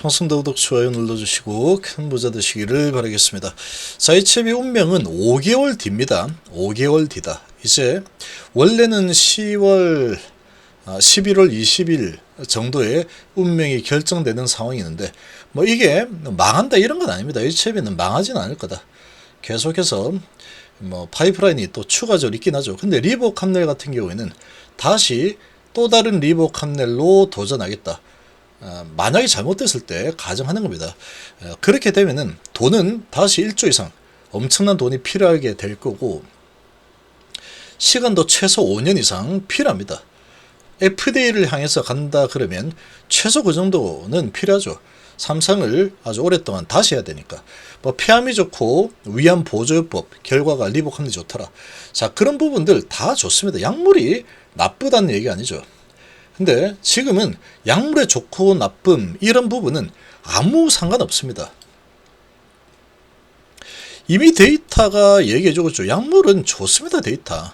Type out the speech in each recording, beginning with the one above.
방송 구독, 좋아요 눌러주시고 큰 부자 되시기를 바라겠습니다. 자, 이채비 운명은 5개월 뒤입니다. 5개월 뒤다. 이제 원래는 11월 20일 정도에 운명이 결정되는 상황이는데 뭐 이게 망한다 이런 건 아닙니다. 이채비는 망하지는 않을 거다. 계속해서 뭐 파이프라인이 또 추가적으로 있긴 하죠. 근데 리버 칸넬 같은 경우에는 다시 또 다른 리버 칸넬로 도전하겠다. 만약에 잘못됐을 때 가정하는 겁니다. 그렇게 되면은 돈은 다시 1조 이상 엄청난 돈이 필요하게 될 거고, 시간도 최소 5년 이상 필요합니다. FDA를 향해서 간다 그러면 최소 그 정도는 필요하죠. 삼상을 아주 오랫동안 다시 해야 되니까. 뭐 폐암이 좋고 위암 보조요법 결과가 리보칸이 좋더라. 자, 그런 부분들 다 좋습니다. 약물이 나쁘다는 얘기 아니죠. 근데 지금은 약물의 좋고 나쁨 이런 부분은 아무 상관없습니다. 이미 데이터가 얘기해주고 있죠. 약물은 좋습니다. 데이터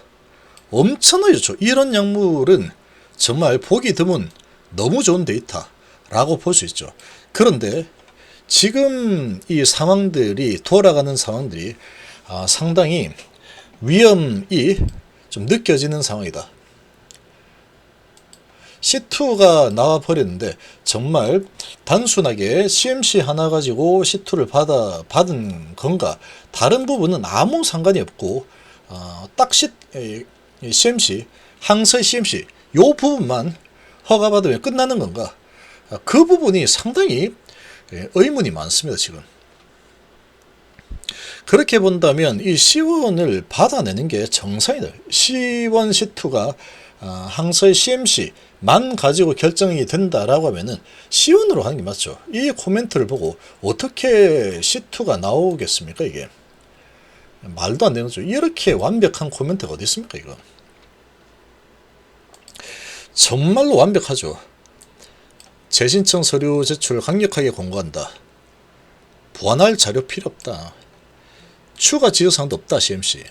엄청나게 좋죠. 이런 약물은 정말 보기 드문 너무 좋은 데이터라고 볼 수 있죠. 그런데 지금 이 상황들이 돌아가는 상황들이 상당히 위험이 좀 느껴지는 상황이다. C2가 나와 버렸는데 정말 단순하게 CMC 하나 가지고 C2를 받은 건가? 다른 부분은 아무 상관이 없고 딱 CMC 항서의 CMC 요 부분만 허가받으면 끝나는 건가? 그 부분이 상당히 의문이 많습니다. 지금 그렇게 본다면 이 C1을 받아내는 게 정상이다. C1, C2가 항서의 CMC만 가지고 결정이 된다라고 하면은 C1으로 하는 게 맞죠. 이 코멘트를 보고 어떻게 C2가 나오겠습니까? 이게 말도 안 되는 거죠. 이렇게 완벽한 코멘트가 어디 있습니까? 이거 정말로 완벽하죠. 재신청 서류 제출 강력하게 권고한다. 보완할 자료 필요 없다. 추가 지적사항도 없다. CMC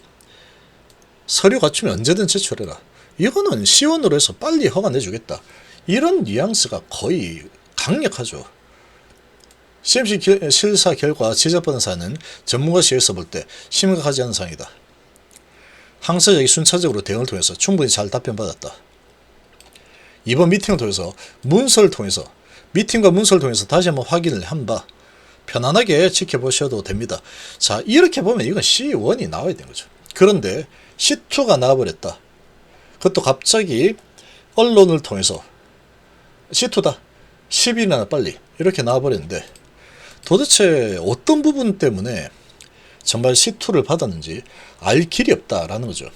서류 갖추면 언제든 제출해라. 이거는 C1으로 해서 빨리 허가 내주겠다. 이런 뉘앙스가 거의 강력하죠. CMC 실사 결과 지적받은 사안은 전문가 시에서 볼 때 심각하지 않은 사항이다. 항서적이 순차적으로 대응을 통해서 충분히 잘 답변받았다. 이번 미팅을 통해서 미팅과 문서를 통해서 다시 한번 확인을 한 바 편안하게 지켜보셔도 됩니다. 자, 이렇게 보면 이건 C1이 나와야 되는 거죠. 그런데 C2가 나와버렸다. 그것도 갑자기 언론을 통해서 C2다 10일이나 빨리 이렇게 나와버렸는데 도대체 어떤 부분 때문에 정말 C2를 받았는지 알 길이 없다라는 거죠.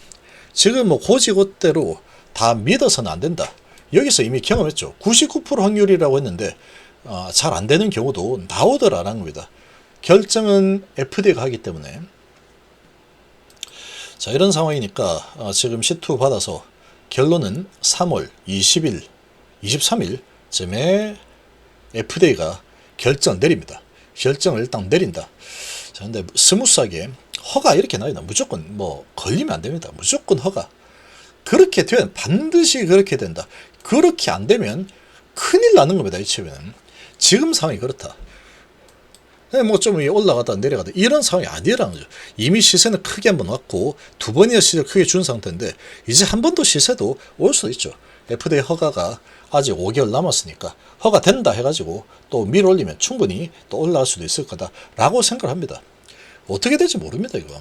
지금 뭐 고지고대로 다 믿어서는 안 된다. 여기서 이미 경험했죠. 99% 확률이라고 했는데 잘 안 되는 경우도 나오더라라는 겁니다. 결정은 FDA가 하기 때문에. 자, 이런 상황이니까 지금 C2 받아서 결론은 3월 20일, 23일쯤에 FDA가 결정 내립니다. 결정을 일단 내린다. 자, 근데 스무스하게 허가 이렇게 나옵니다. 무조건 뭐 걸리면 안 됩니다. 무조건 허가. 그렇게 되면 반드시 그렇게 된다. 그렇게 안 되면 큰일 나는 겁니다. 이체비는 지금 상황이 그렇다. 뭐 좀 올라가다 내려가다 이런 상황이 아니라는 거죠. 이미 시세는 크게 한번 왔고 두 번이나 시세 크게 준 상태인데 이제 한 번 더 시세도 올 수도 있죠. FDA 허가가 아직 5개월 남았으니까 허가 된다 해가지고 또 밀어 올리면 충분히 또 올라갈 수도 있을 거다라고 생각을 합니다. 어떻게 될지 모릅니다. 이거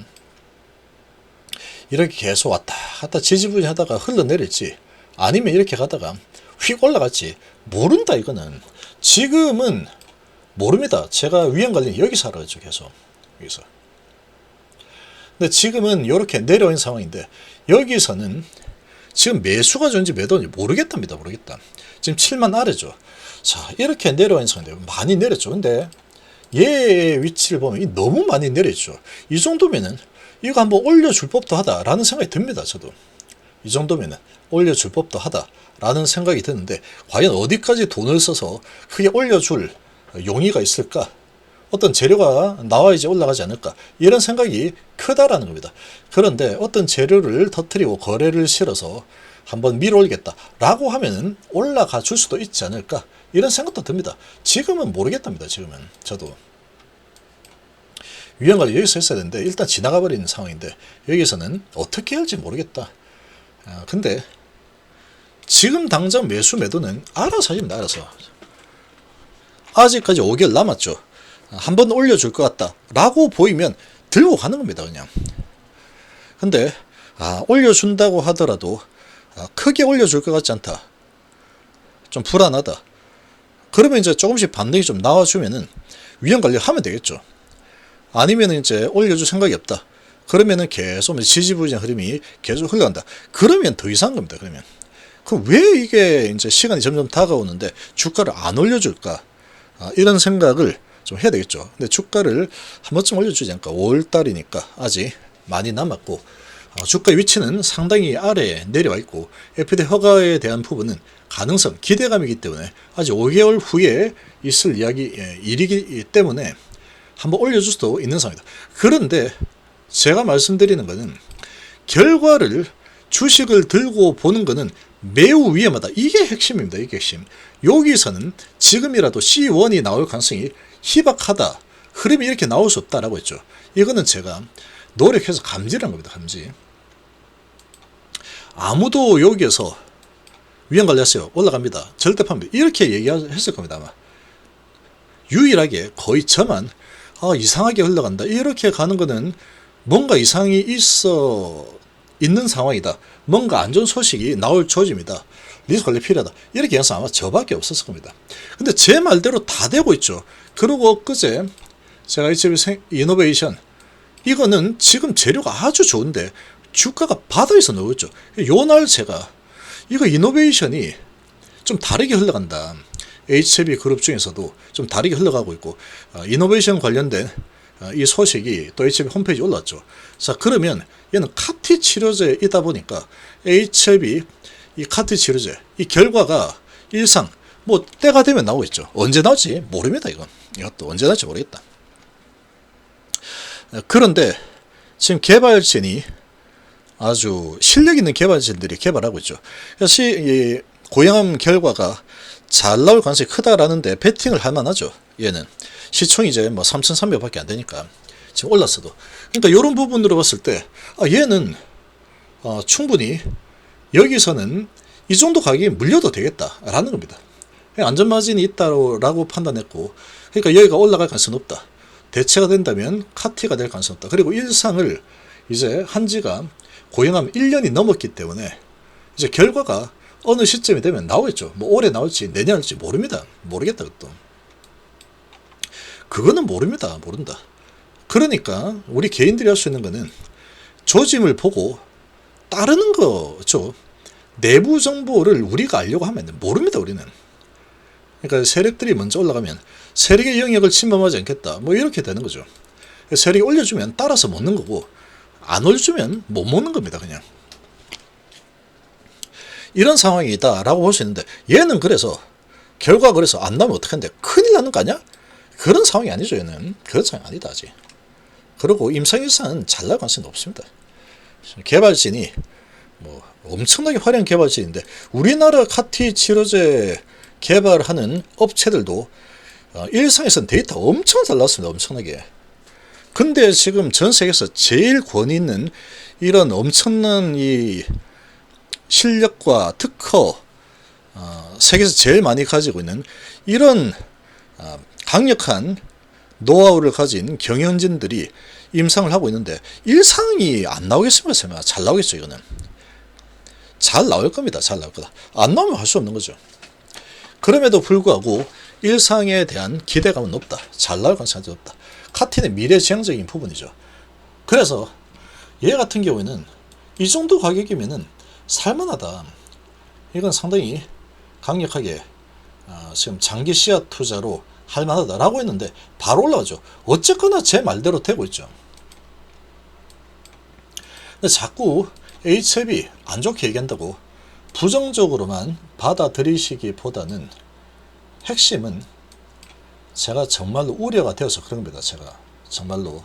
이렇게 계속 왔다 갔다 지지부진하다가 흘러내릴지 아니면 이렇게 가다가 휙 올라갈지 모른다. 이거는 지금은 모릅니다. 제가 위험 관리 여기서 하라죠. 계속 여기서. 근데 지금은 이렇게 내려온 상황인데 여기서는 지금 매수가 좋은지 매도인지 모르겠답니다. 모르겠다. 지금 7만 아래죠. 자, 이렇게 내려온 상황인데 많이 내렸죠. 근데 얘 위치를 보면 너무 많이 내렸죠. 이 정도면은 이거 한번 올려줄 법도 하다라는 생각이 듭니다. 저도 이 정도면은 올려줄 법도 하다라는 생각이 드는데 과연 어디까지 돈을 써서 크게 올려줄 용의가 있을까? 어떤 재료가 나와야지 올라가지 않을까? 이런 생각이 크다라는 겁니다. 그런데 어떤 재료를 터뜨리고 거래를 실어서 한번 밀어올리겠다라고 하면은 올라가 줄 수도 있지 않을까? 이런 생각도 듭니다. 지금은 모르겠답니다. 지금은 저도 위험관리 여기서 했어야 되는데 일단 지나가 버리는 상황인데 여기서는 어떻게 할지 모르겠다. 근데 지금 당장 매수 매도는 알아서 하십니다. 알아서. 아직까지 5개월 남았죠. 한번 올려줄 것 같다 라고 보이면 들고 가는 겁니다. 그냥. 근데 올려준다고 하더라도 크게 올려줄 것 같지 않다, 좀 불안하다, 그러면 이제 조금씩 반등이 좀 나와주면은 위험 관리하면 되겠죠. 아니면 이제 올려줄 생각이 없다, 그러면은 계속 지지부진한 흐름이 계속 흘러간다, 그러면 더 이상한 겁니다. 그러면 그럼 왜 이게 이제 시간이 점점 다가오는데 주가를 안 올려줄까, 이런 생각을 좀 해야 되겠죠. 근데 주가를 한 번쯤 올려주지 않을까. 5월달이니까 아직 많이 남았고, 주가의 위치는 상당히 아래에 내려와 있고, FD 허가에 대한 부분은 가능성, 기대감이기 때문에 아직 5개월 후에 있을 일이기 때문에 한번 올려줄 수도 있는 상황이다. 그런데 제가 말씀드리는 것은 결과를, 주식을 들고 보는 것은 매우 위험하다. 이게 핵심입니다. 이게 핵심. 여기서는 지금이라도 C1이 나올 가능성이 희박하다, 흐름이 이렇게 나올 수 없다라고 했죠. 이거는 제가 노력해서 감지를 한 겁니다. 감지. 아무도 여기에서 위험 관리했어요, 올라갑니다, 절대 판매, 이렇게 얘기했을 겁니다. 아마 유일하게 거의 저만 이상하게 흘러간다, 이렇게 가는 거는 뭔가 이상이 있는 상황이다, 뭔가 안 좋은 소식이 나올 조짐이다, 리스크 관리 필요하다, 이렇게 해서 아마 저밖에 없었을 겁니다. 근데 제 말대로 다 되고 있죠. 그리고 그제 제가 HB 이노베이션, 이거는 지금 재료가 아주 좋은데 주가가 바닥에서 나오고 있죠. 요날 제가 이거 이노베이션이 좀 다르게 흘러간다, HB 그룹 중에서도 좀 다르게 흘러가고 있고, 이노베이션 관련된 이 소식이 또 HB 홈페이지에 올랐죠. 자, 그러면 얘는 카티 치료제이다 보니까 HB 이 카티 치료제 이 결과가 일상 뭐 때가 되면 나오겠죠. 언제 나올지 모릅니다. 이것도 언제 나올지 모르겠다. 그런데 지금 개발진이 아주 실력 있는 개발진들이 개발하고 있죠. 그래서 이 고양암 결과가 잘 나올 가능성이 크다라는데 베팅을 할 만하죠. 얘는 시총이 이제 뭐 3,300밖에 안 되니까 지금 올랐어도. 그러니까 이런 부분으로 봤을 때 얘는 충분히 여기서는 이 정도 가격이 물려도 되겠다라는 겁니다. 안전마진이 있다라고 판단했고, 그러니까 여기가 올라갈 가능성이 높다, 대체가 된다면 카티가 될 가능성이 높다. 그리고 일상을 이제 한지가 고용하면 1년이 넘었기 때문에 이제 결과가 어느 시점이 되면 나오겠죠. 뭐 올해 나올지 내년 나올지 모릅니다. 모르겠다. 그거는 모릅니다. 모른다. 그러니까 우리 개인들이 할 수 있는 거는 조짐을 보고 따르는 거죠. 내부 정보를 우리가 알려고 하면 모릅니다. 우리는. 그러니까 세력들이 먼저 올라가면 세력의 영역을 침범하지 않겠다, 뭐 이렇게 되는 거죠. 세력이 올려주면 따라서 먹는 거고, 안 올려주면 못 먹는 겁니다. 그냥 이런 상황이다 라고 볼 수 있는데, 얘는 그래서 결과 그래서 안 나오면 어떡한데, 큰일 나는 거 아니야? 그런 상황이 아니죠. 얘는 그런 상황이 아니다 아직. 그리고 임상일산은 잘 나올 가능성이 높습니다. 개발진이 뭐 엄청나게 화려한 개발진인데, 우리나라 카티 치료제 개발하는 업체들도 일상에서는 데이터 엄청 잘 나왔습니다. 엄청나게. 근데 지금 전 세계에서 제일 권위 있는 이런 엄청난 이 실력과 특허, 세계에서 제일 많이 가지고 있는 이런 강력한 노하우를 가진 경영진들이 임상을 하고 있는데, 일상이 안 나오겠습니까? 설마 잘 나오겠죠. 이거는 잘 나올 겁니다. 잘 나올 거다. 안 나오면 할 수 없는 거죠. 그럼에도 불구하고 일상에 대한 기대감은 높다, 잘 나올 가능성이 높다. 카티는 미래지향적인 부분이죠. 그래서 얘 같은 경우에는 이 정도 가격이면은 살만하다. 이건 상당히 강력하게 지금 장기 씨앗 투자로 할 만하다라고 했는데 바로 올라가죠. 어쨌거나 제 말대로 되고 있죠. 근데 자꾸 HLB 안 좋게 얘기한다고 부정적으로만 받아들이시기보다는, 핵심은 제가 정말로 우려가 되어서 그런 겁니다. 제가 정말로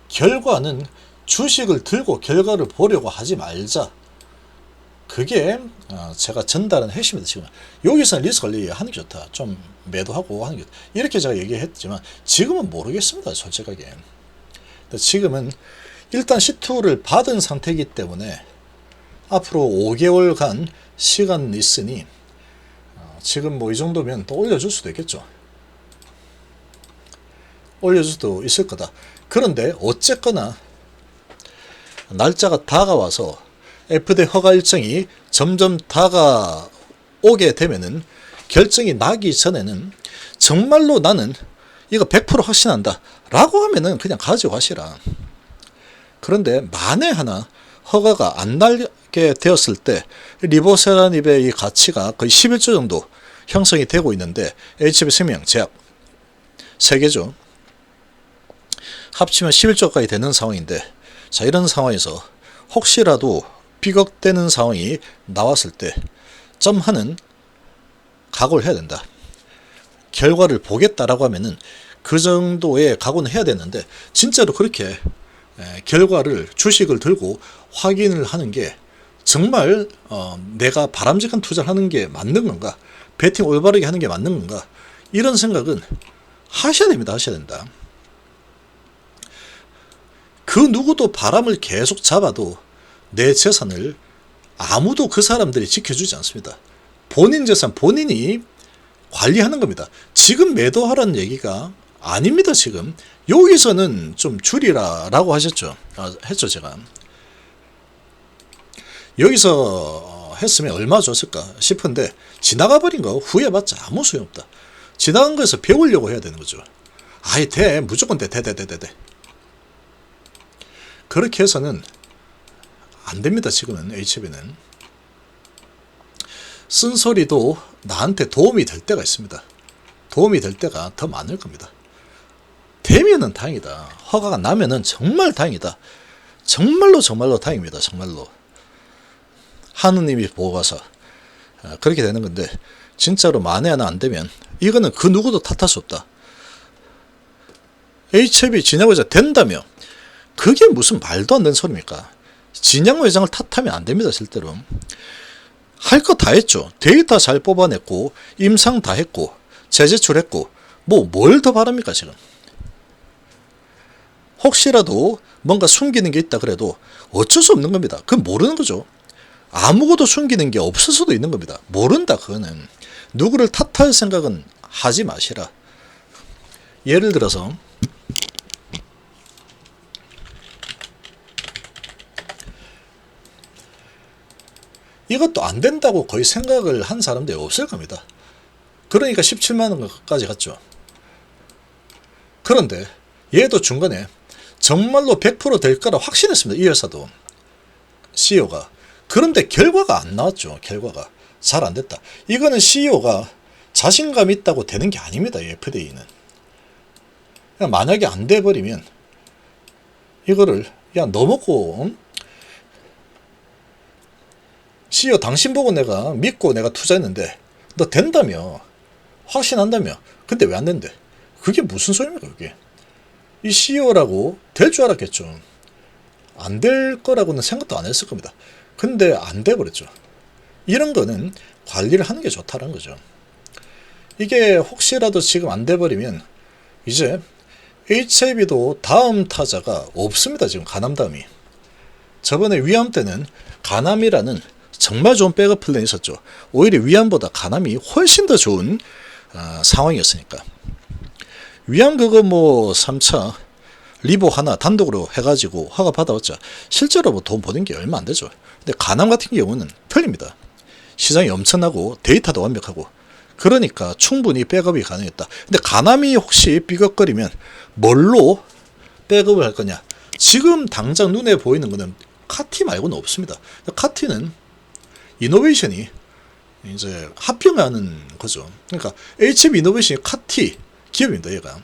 결과는 주식을 들고 결과를 보려고 하지 말자, 그게 제가 전달한 핵심입니다. 지금 여기서는 리스크 관리 하는 게 좋다. 좀 매도하고 하는 게 좋다. 이렇게 제가 얘기했지만 지금은 모르겠습니다. 솔직하게. 지금은 일단 C2를 받은 상태이기 때문에 앞으로 5개월간 시간 있으니 지금 뭐 이 정도면 또 올려줄 수도 있겠죠. 올려줄 수도 있을 거다. 그런데 어쨌거나 날짜가 다가와서 FDA 허가 일정이 점점 다가오게 되면은 결정이 나기 전에는 정말로 나는 이거 100% 확신한다 라고 하면은 그냥 가져가시라. 그런데 만에 하나 허가가 안 나게 되었을 때 리보세라닙의 이 가치가 거의 11조 정도 형성이 되고 있는데 HB 생명 제약 3개죠. 합치면 11조까지 되는 상황인데, 자, 이런 상황에서 혹시라도 비극되는 상황이 나왔을 때 점하는 각오를 해야 된다. 결과를 보겠다라고 하면은 그 정도의 각오는 해야 되는데, 진짜로 그렇게 결과를 주식을 들고 확인을 하는 게 정말 내가 바람직한 투자를 하는 게 맞는 건가, 베팅 올바르게 하는 게 맞는 건가, 이런 생각은 하셔야 됩니다. 하셔야 된다. 그 누구도 바람을 계속 잡아도 내 재산을 아무도 그 사람들이 지켜주지 않습니다. 본인 재산 본인이 관리하는 겁니다. 지금 매도하라는 얘기가 아닙니다. 지금 여기서는 좀 줄이라 라고 하셨죠. 했죠. 제가 여기서 했으면 얼마 줬을까 싶은데 지나가 버린 거 후회해봤자 아무 소용없다. 지나간 거에서 배우려고 해야 되는 거죠. 아예 돼, 무조건 돼. 그렇게 해서는 안 됩니다. 지금은 HB는 쓴소리도 나한테 도움이 될 때가 있습니다. 도움이 될 때가 더 많을 겁니다. 되면은 다행이다. 허가가 나면은 정말 다행이다. 정말로 다행입니다. 정말로 하느님이 보고 가서 그렇게 되는 건데, 진짜로 만에 하나 안 되면 이거는 그 누구도 탓할 수 없다. HB 진양회장 된다며 그게 무슨 말도 안 되는 소리입니까? 진양회장을 탓하면 안 됩니다. 실제로 할 거 다 했죠. 데이터 잘 뽑아냈고 임상 다 했고 재제출했고 뭘 더 바랍니까? 지금 혹시라도 뭔가 숨기는 게 있다 그래도 어쩔 수 없는 겁니다. 그건 모르는 거죠. 아무것도 숨기는 게 없을 수도 있는 겁니다. 모른다. 그거는 누구를 탓할 생각은 하지 마시라. 예를 들어서 이것도 안 된다고 거의 생각을 한 사람들이 없을 겁니다. 그러니까 17만 원까지 갔죠. 그런데 얘도 중간에 정말로 100% 될 거라 확신했습니다. 이 회사도 CEO가. 그런데 결과가 안 나왔죠. 결과가 잘 안 됐다. 이거는 CEO가 자신감 있다고 되는 게 아닙니다. FDA는 만약에 안 돼버리면 이거를 야 너 먹고 CEO 당신 보고 내가 믿고 내가 투자했는데 너 된다며 확신한다며 근데 왜 안 된대? 그게 무슨 소리입니까? 그게 이 CEO라고 될 줄 알았겠죠. 안 될 거라고는 생각도 안 했을 겁니다. 근데 안 돼버렸죠. 이런 거는 관리를 하는 게 좋다는 거죠. 이게 혹시라도 지금 안 돼버리면 이제 HIV도 다음 타자가 없습니다. 지금 가남다음이. 저번에 위암 때는 가남이라는 정말 좋은 백업 플랜이 있었죠. 오히려 위암보다 가남이 훨씬 더 좋은 상황이었으니까. 위암 그거 3차 리보 하나 단독으로 해가지고 허가 받아왔죠. 실제로 돈 버는 게 얼마 안 되죠. 근데 가남 같은 경우는 틀립니다. 시장이 엄청나고 데이터도 완벽하고 그러니까 충분히 백업이 가능했다. 근데 가남이 혹시 삐걱거리면 뭘로 백업을 할 거냐? 지금 당장 눈에 보이는 거는 카티 말고는 없습니다. 카티는 이노베이션이 이제 합병하는 거죠. 그러니까 HB 이노베이션이 카티 기업입니다. 얘가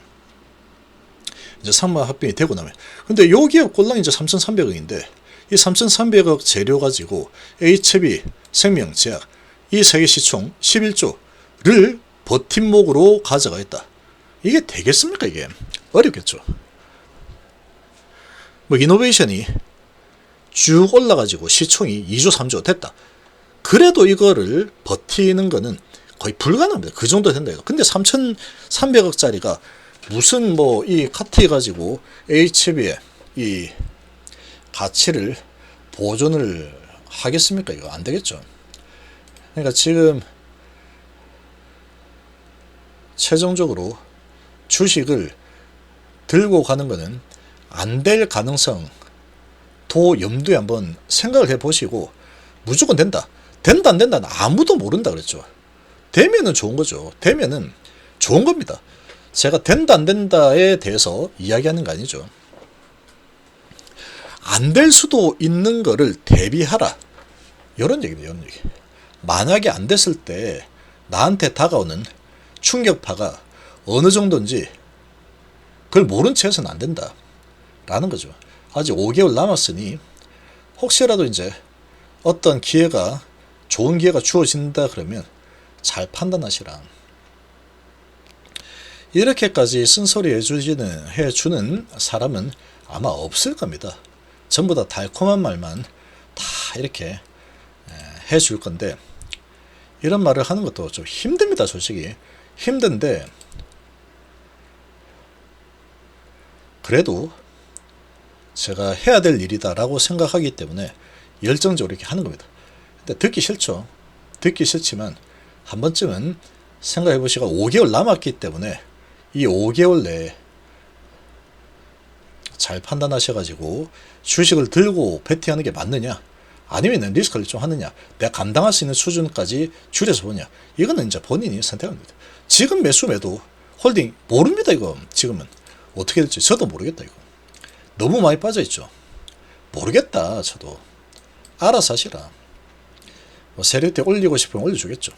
이제 상마 합병이 되고 나면. 근데 요 기업 꼴랑 이제 3,300억인데 이 3,300억 재료 가지고 HB 생명 제약 이 세계 시총 11조를 버팀목으로 가져가겠다. 이게 되겠습니까? 이게 어렵겠죠. 이노베이션이 쭉 올라가지고 시총이 2조 3조 됐다. 그래도 이거를 버티는 거는 거의 불가능합니다. 그 정도 된다 이거. 근데 3,300억짜리가 무슨 뭐 이 카티 가지고 HB의 이 가치를 보존을 하겠습니까? 이거 안 되겠죠. 그러니까 지금 최종적으로 주식을 들고 가는 거는 안 될 가능성도 염두에 한번 생각을 해 보시고 무조건 된다. 된다 안 된다는 아무도 모른다 그랬죠. 되면은 좋은 거죠. 되면은 좋은 겁니다. 제가 된다 안 된다에 대해서 이야기하는 거 아니죠. 안 될 수도 있는 거를 대비하라. 이런 얘기입니다. 이런 얘기. 만약에 안 됐을 때 나한테 다가오는 충격파가 어느 정도인지 그걸 모른 채 해서는 안 된다. 라는 거죠. 아직 5개월 남았으니 혹시라도 이제 어떤 기회가 좋은 기회가 주어진다 그러면 잘 판단하시라. 이렇게까지 쓴소리 해주는 사람은 아마 없을 겁니다. 전부 다 달콤한 말만 다 이렇게 해줄 건데 이런 말을 하는 것도 좀 힘듭니다. 솔직히 힘든데 그래도 제가 해야 될 일이다 라고 생각하기 때문에 열정적으로 이렇게 하는 겁니다. 근데 듣기 싫죠. 듣기 싫지만 한 번쯤은 생각해 보시고 5개월 남았기 때문에 이 5개월 내에 잘 판단하셔가지고 주식을 들고 베팅하는 게 맞느냐 아니면 리스크를 좀 하느냐 내가 감당할 수 있는 수준까지 줄여서 보냐 이거는 이제 본인이 선택합니다. 지금 매수 홀딩 모릅니다. 이거 지금은 어떻게 될지 저도 모르겠다. 이거 너무 많이 빠져있죠. 모르겠다. 저도 알아서 하시라. 뭐 세력대 올리고 싶으면 올려주겠죠.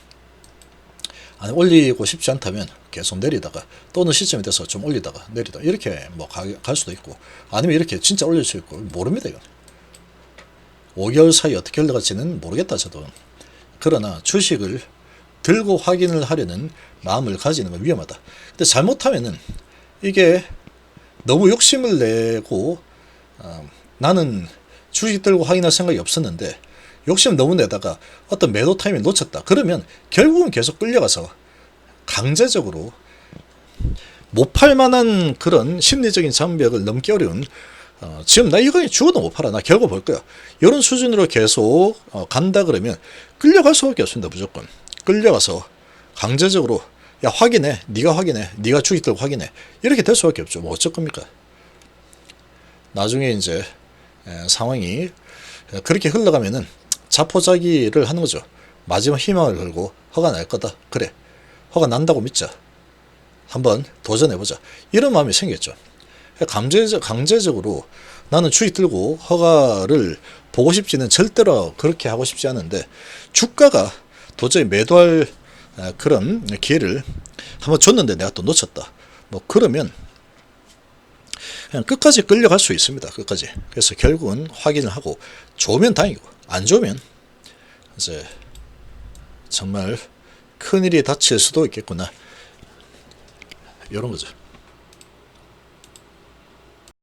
아니 올리고 싶지 않다면 계속 내리다가 또는 시점이 돼서 좀 올리다가 내리다가 이렇게 뭐 갈 수도 있고 아니면 이렇게 진짜 올릴 수 있고 모릅니다. 이건 5개월 사이 어떻게 흘러갈지는 모르겠다. 저도 그러나 주식을 들고 확인을 하려는 마음을 가지는 건 위험하다. 근데 잘못하면은 이게 너무 욕심을 내고 나는 주식 들고 확인할 생각이 없었는데 욕심 너무 내다가 어떤 매도 타이밍을 놓쳤다. 그러면 결국은 계속 끌려가서 강제적으로 못 팔만한 그런 심리적인 장벽을 넘기 어려운 지금 나 이거 죽어도 못 팔아. 나 결국 볼 거야. 이런 수준으로 계속 간다 그러면 끌려갈 수밖에 없습니다. 무조건. 끌려가서 강제적으로 야 확인해. 네가 확인해. 네가 주식 들고 확인해. 이렇게 될 수밖에 없죠. 뭐 어쩔 겁니까? 나중에 이제 상황이 그렇게 흘러가면은 자포자기를 하는 거죠. 마지막 희망을 걸고 허가 날 거다. 그래. 허가 난다고 믿자. 한번 도전해보자. 이런 마음이 생겼죠. 강제적으로 나는 주식 들고 허가를 보고 싶지는 절대로 그렇게 하고 싶지 않은데 주가가 도저히 매도할 그런 기회를 한번 줬는데 내가 또 놓쳤다. 뭐 그러면 그냥 끝까지 끌려갈 수 있습니다. 끝까지. 그래서 결국은 확인을 하고 좋으면 다행이고 안 좋으면 이제 정말 큰일이 닥칠 수도 있겠구나. 이런 거죠.